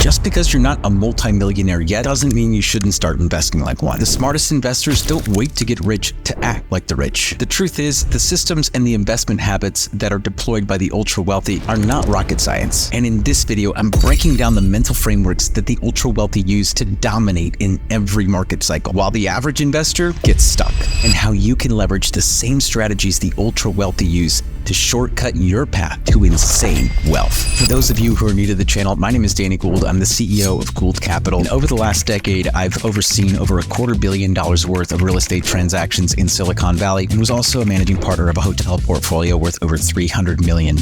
Just because you're not a multimillionaire yet doesn't mean you shouldn't start investing like one. The smartest investors don't wait to get rich to act like the rich. The truth is, the systems and the investment habits that are deployed by the ultra wealthy are not rocket science. And in this video, I'm breaking down the mental frameworks that the ultra wealthy use to dominate in every market cycle, while the average investor gets stuck, and how you can leverage the same strategies the ultra wealthy use to shortcut your path to insane wealth. For those of you who are new to the channel, my name is Danny Gould. I'm the CEO of Gould Capital. And over the last decade, I've overseen over $250 million worth of real estate transactions in Silicon Valley, and was also a managing partner of a hotel portfolio worth over $300 million.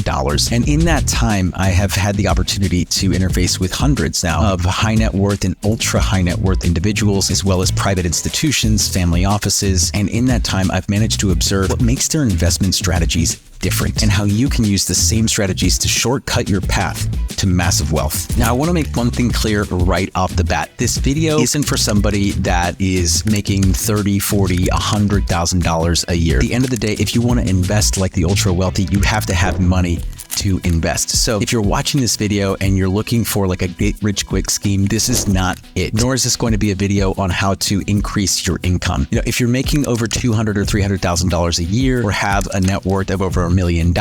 And in that time, I have had the opportunity to interface with hundreds now of high net worth and ultra high net worth individuals, as well as private institutions, family offices. And in that time, I've managed to observe what makes their investment strategies different, and how you can use the same strategies to shortcut your path to massive wealth. Now, I want to make one thing clear right off the bat. This video isn't for somebody that is making $30,000, $40,000, $100,000 a year. At the end of the day, if you want to invest like the ultra wealthy, you have to have money to invest. So if you're watching this video and you're looking for like a get rich quick scheme, this is not it. Nor is this going to be a video on how to increase your income. You know, if you're making over $200,000 or $300,000 a year, or have a net worth of over $1 million,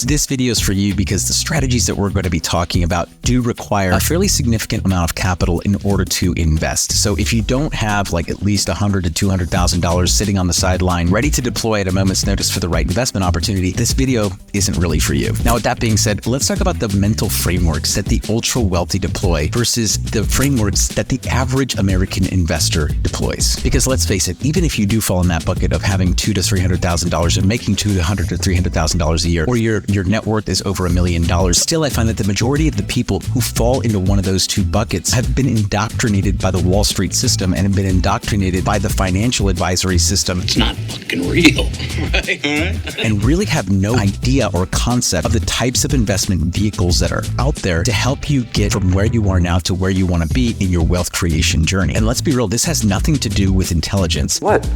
this video is for you, because the strategies that we're going to be talking about do require a fairly significant amount of capital in order to invest. So if you don't have like at least $100,000 to $200,000 sitting on the sideline ready to deploy at a moment's notice for the right investment opportunity, this video isn't really for you. Now, with that being said, let's talk about the mental frameworks that the ultra wealthy deploy versus the frameworks that the average American investor deploys. Because let's face it, even if you do fall in that bucket of having $200,000 to $300,000 and making $200,000 to $300,000 a year, or your net worth is over $1 million, still I find that the majority of the people who fall into one of those two buckets have been indoctrinated by the Wall Street system and have been indoctrinated by the financial advisory system. It's not fucking real, right? And really have no idea or concept of the types of investment vehicles that are out there to help you get from where you are now to where you want to be in your wealth creation journey. And let's be real, this has nothing to do with intelligence. What?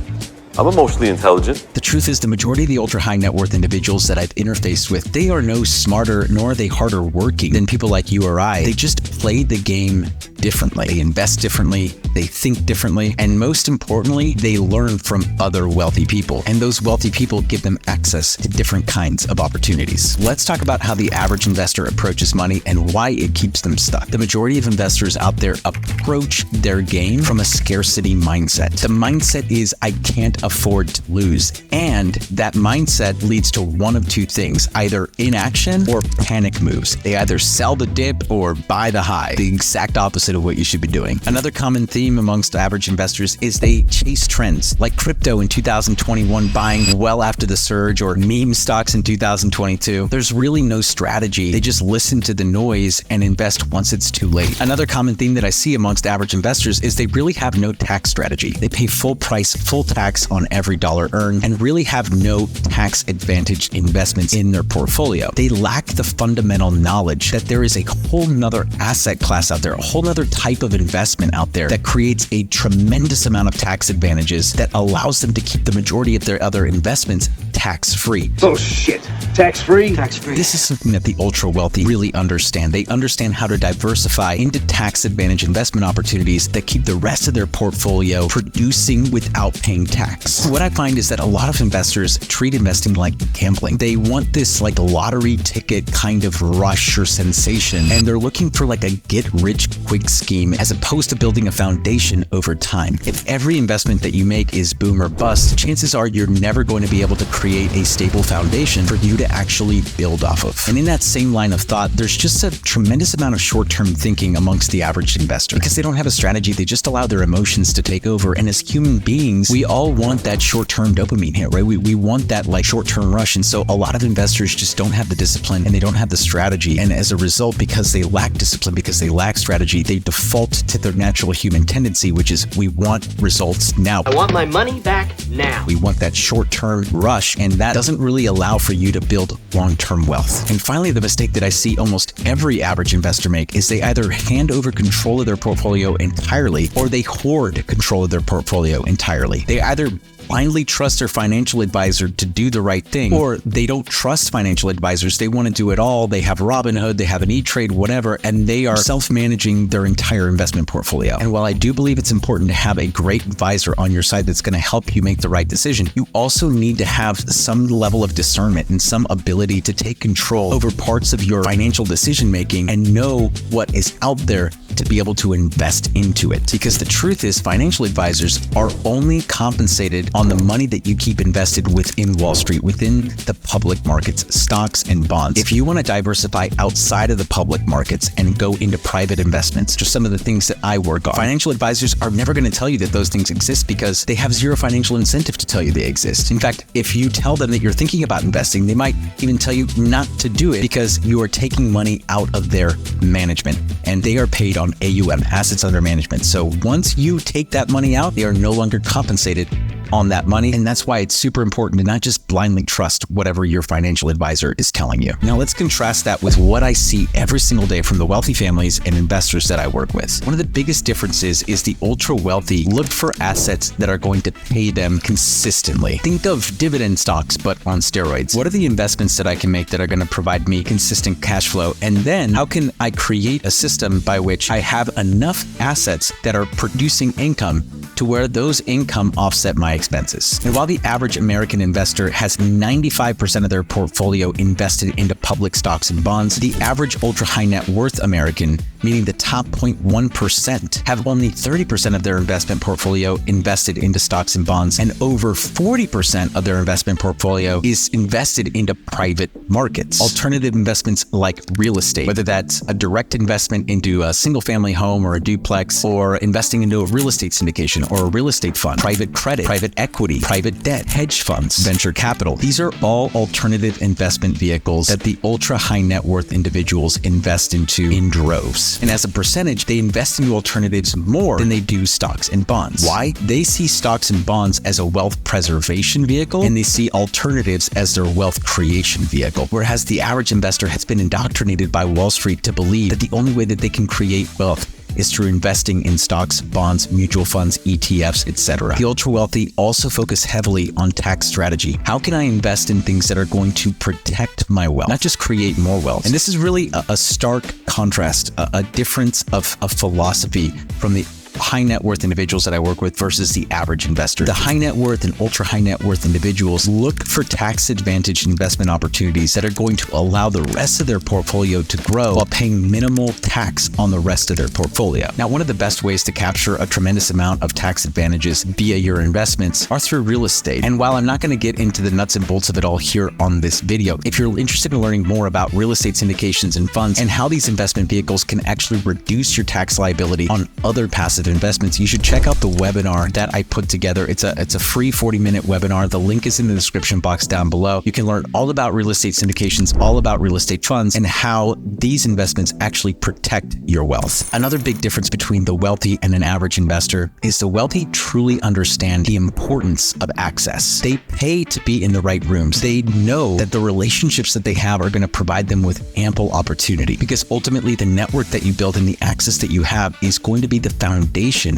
I'm emotionally intelligent. The truth is, the majority of the ultra high net worth individuals that I've interfaced with, they are no smarter nor are they harder working than people like you or I. They just play the game differently. They invest differently, they think differently, and most importantly, they learn from other wealthy people. And those wealthy people give them access to different kinds of opportunities. Let's talk about how the average investor approaches money and why it keeps them stuck. The majority of investors out there approach their game from a scarcity mindset. The mindset is, I can't afford to lose. And that mindset leads to one of two things, either inaction or panic moves. They either sell the dip or buy the high, the exact opposite of what you should be doing. Another common theme amongst average investors is they chase trends, like crypto in 2021 buying well after the surge, or meme stocks in 2022. There's really no strategy. They just listen to the noise and invest once it's too late. Another common theme that I see amongst average investors is they really have no tax strategy. They pay full price, full tax on every dollar earned, and really have no tax advantaged investments in their portfolio. They lack the fundamental knowledge that there is a whole nother asset class out there, a whole nother type of investment out there that creates a tremendous amount of tax advantages that allows them to keep the majority of their other investments tax-free. Oh shit, tax-free? Tax-free. This is something that the ultra wealthy really understand. They understand how to diversify into tax advantage investment opportunities that keep the rest of their portfolio producing without paying tax. What I find is that a lot of investors treat investing like gambling. They want this like lottery ticket kind of rush or sensation, and they're looking for like a get rich quick scheme as opposed to building a foundation over time. If every investment that you make is boom or bust, chances are you're never going to be able to create a stable foundation for you to actually build off of. And in that same line of thought, there's just a tremendous amount of short-term thinking amongst the average investor. Because they don't have a strategy, they just allow their emotions to take over. And as human beings, we all want that short-term dopamine hit, right? We want that like short-term rush. And so a lot of investors just don't have the discipline and they don't have the strategy. And as a result, because they lack discipline, because they lack strategy, they default to their natural human tendency, which is we want results now. I want my money back now. We want that short-term rush, and that doesn't really allow for you to build long-term wealth. And finally, the mistake that I see almost every average investor make is they either hand over control of their portfolio entirely or they hoard control of their portfolio entirely. They either blindly trust their financial advisor to do the right thing, or they don't trust financial advisors. They want to do it all. They have Robinhood, they have an E-Trade, whatever, and they are self-managing their entire investment portfolio. And while I do believe it's important to have a great advisor on your side that's going to help you make the right decision, you also need to have some level of discernment and some ability to take control over parts of your financial decision-making and know what is out there to be able to invest into it. Because the truth is, financial advisors are only compensated on the money that you keep invested within Wall Street, within the public markets, stocks and bonds. If you want to diversify outside of the public markets and go into private investments, just some of the things that I work on, financial advisors are never going to tell you that those things exist because they have zero financial incentive to tell you they exist. In fact, if you tell them that you're thinking about investing, they might even tell you not to do it because you are taking money out of their management, and they are paid on AUM, assets under management. So once you take that money out, they are no longer compensated on that money. And that's why it's super important to not just blindly trust whatever your financial advisor is telling you. Now let's contrast that with what I see every single day from the wealthy families and investors that I work with. One of the biggest differences is the ultra wealthy look for assets that are going to pay them consistently. Think of dividend stocks, but on steroids. What are the investments that I can make that are going to provide me consistent cash flow? And then how can I create a system by which I have enough assets that are producing income to where those income offset my expenses? And while the average American investor has 95% of their portfolio invested into public stocks and bonds, the average ultra high net worth American, meaning the top 0.1%, have only 30% of their investment portfolio invested into stocks and bonds, and over 40% of their investment portfolio is invested into private markets. Alternative investments like real estate, whether that's a direct investment into a single family home or a duplex, or investing into a real estate syndication or a real estate fund, private credit, private equity, private debt, hedge funds, venture capital. These are all alternative investment vehicles that the ultra high net worth individuals invest into in droves. And as a percentage, they invest into alternatives more than they do stocks and bonds. Why? They see stocks and bonds as a wealth preservation vehicle, and they see alternatives as their wealth creation vehicle. Whereas the average investor has been indoctrinated by Wall Street to believe that the only way that they can create wealth is through investing in stocks, bonds, mutual funds, ETFs, etc. The ultra wealthy also focus heavily on tax strategy. How can I invest in things that are going to protect my wealth, not just create more wealth? And this is really a stark contrast, a difference of philosophy from the high net worth individuals that I work with versus the average investor. The high net worth and ultra high net worth individuals look for tax advantaged investment opportunities that are going to allow the rest of their portfolio to grow while paying minimal tax on the rest of their portfolio. Now, one of the best ways to capture a tremendous amount of tax advantages via your investments are through real estate. And while I'm not going to get into the nuts and bolts of it all here on this video, if you're interested in learning more about real estate syndications and funds and how these investment vehicles can actually reduce your tax liability on other passive investments, you should check out the webinar that I put together. It's a free 40-minute webinar. The link is in the description box down below. You can learn all about real estate syndications, all about real estate funds, and how these investments actually protect your wealth. Another big difference between the wealthy and an average investor is the wealthy truly understand the importance of access. They pay to be in the right rooms. They know that the relationships that they have are going to provide them with ample opportunity, because ultimately the network that you build and the access that you have is going to be the foundation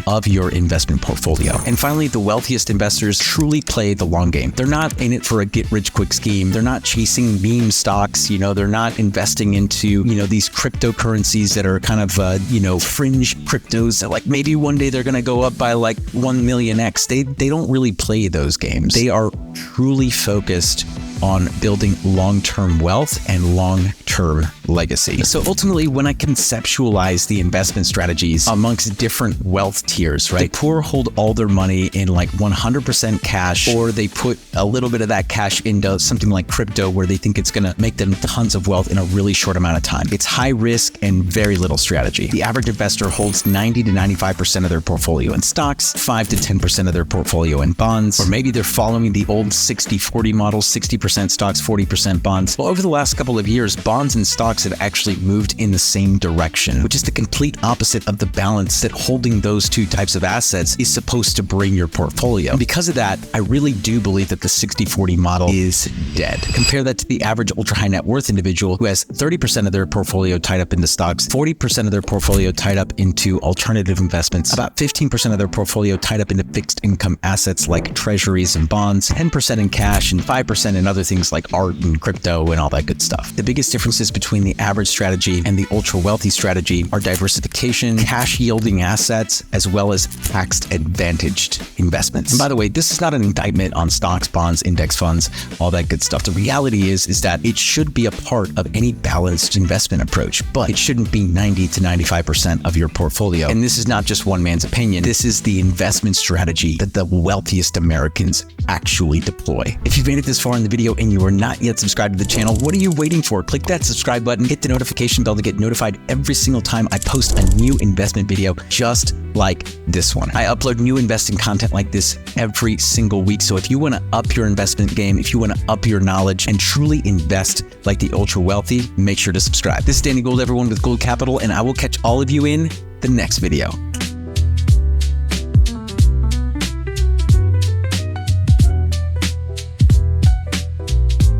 of your investment portfolio. And finally, the wealthiest investors truly play the long game. They're not in it for a get-rich-quick scheme. They're not chasing meme stocks. They're not investing into, these cryptocurrencies that are kind of, fringe cryptos that like maybe one day they're going to go up by like 1 million X. They don't really play those games. They are truly focused on building long-term wealth and long-term legacy. So ultimately, when I conceptualize the investment strategies amongst different wealth tiers, right? The poor hold all their money in like 100% cash, or they put a little bit of that cash into something like crypto where they think it's gonna make them tons of wealth in a really short amount of time. It's high risk and very little strategy. The average investor holds 90 to 95% of their portfolio in stocks, 5 to 10% of their portfolio in bonds, or maybe they're following the old 60-40 model, 60% stocks, 40% bonds. Well, over the last couple of years, bonds and stocks stocks have actually moved in the same direction, which is the complete opposite of the balance that holding those two types of assets is supposed to bring your portfolio. And because of that, I really do believe that the 60-40 model is dead. Compare that to the average ultra high net worth individual who has 30% of their portfolio tied up into stocks, 40% of their portfolio tied up into alternative investments, about 15% of their portfolio tied up into fixed income assets like treasuries and bonds, 10% in cash, and 5% in other things like art and crypto and all that good stuff. The biggest differences between the average strategy and the ultra wealthy strategy are diversification, cash yielding assets, as well as tax advantaged investments. And by the way, this is not an indictment on stocks, bonds, index funds, all that good stuff. The reality is that it should be a part of any balanced investment approach, but it shouldn't be 90 to 95% of your portfolio. And this is not just one man's opinion. This is the investment strategy that the wealthiest Americans actually deploy. If you've made it this far in the video and you are not yet subscribed to the channel, what are you waiting for? Click that subscribe button, hit the notification bell to get notified every single time I post a new investment video just like this one. I upload new investing content like this every single week. So if you want to up your investment game, if you want to up your knowledge and truly invest like the ultra wealthy, make sure to subscribe. This is Danny Gould, everyone, with Gould Capital, and I will catch all of you in the next video.